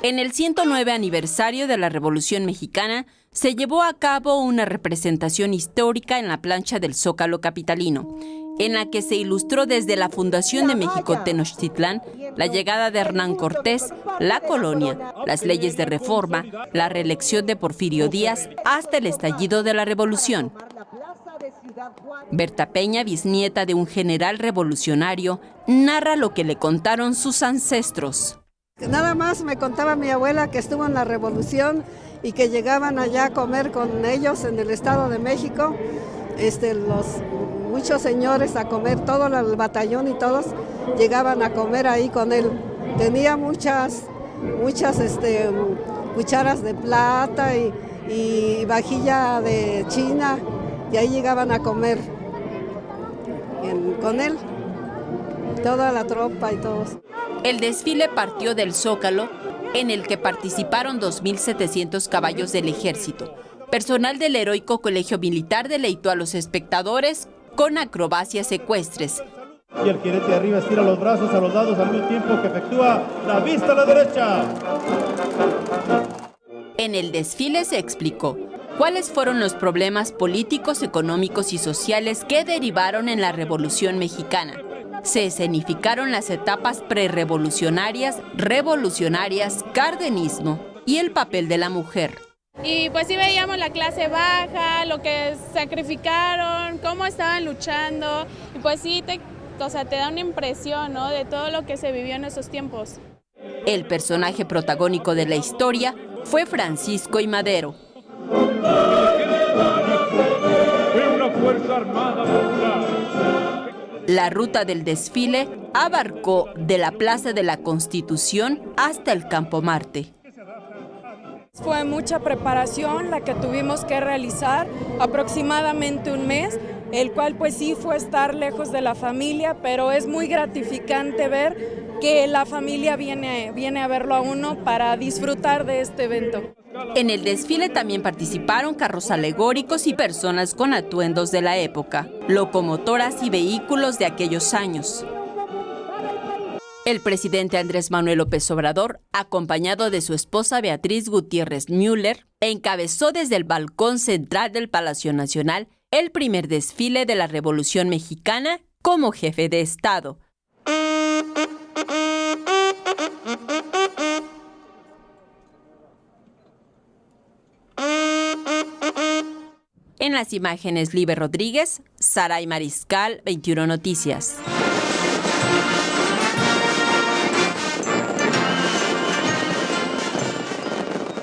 En el 109 aniversario de la Revolución Mexicana, se llevó a cabo una representación histórica en la plancha del Zócalo capitalino, en la que se ilustró desde la fundación de México Tenochtitlán, la llegada de Hernán Cortés, la colonia, las leyes de reforma, la reelección de Porfirio Díaz, hasta el estallido de la Revolución. Berta Peña, bisnieta de un general revolucionario, narra lo que le contaron sus ancestros. Nada más me contaba mi abuela que estuvo en la Revolución y que llegaban allá a comer con ellos en el Estado de México, muchos señores a comer, todo el batallón y todos llegaban a comer ahí con él. Tenía muchas cucharas de plata y vajilla de China, y ahí llegaban a comer con él, toda la tropa y todos. El desfile partió del Zócalo, en el que participaron 2.700 caballos del ejército. Personal del heroico Colegio Militar deleitó a los espectadores con acrobacias ecuestres. Y el jinete arriba estira los brazos a los lados al mismo tiempo que efectúa la vista a la derecha. En el desfile se explicó cuáles fueron los problemas políticos, económicos y sociales que derivaron en la Revolución Mexicana. Se escenificaron las etapas prerevolucionarias, revolucionarias, cardenismo y el papel de la mujer. Y pues sí veíamos la clase baja, lo que sacrificaron, cómo estaban luchando, y pues sí te da una impresión, ¿no?, de todo lo que se vivió en esos tiempos. El personaje protagónico de la historia fue Francisco I. Madero. Fue una fuerza armada popular. La ruta del desfile abarcó de la Plaza de la Constitución hasta el Campo Marte. Fue mucha preparación la que tuvimos que realizar, aproximadamente un mes, el cual pues sí fue estar lejos de la familia, pero es muy gratificante ver que la familia viene a verlo a uno para disfrutar de este evento. En el desfile también participaron carros alegóricos y personas con atuendos de la época, locomotoras y vehículos de aquellos años. El presidente Andrés Manuel López Obrador, acompañado de su esposa Beatriz Gutiérrez Müller, encabezó desde el balcón central del Palacio Nacional el primer desfile de la Revolución Mexicana como jefe de Estado. En las imágenes, Libe Rodríguez, Saray Mariscal, 21 Noticias.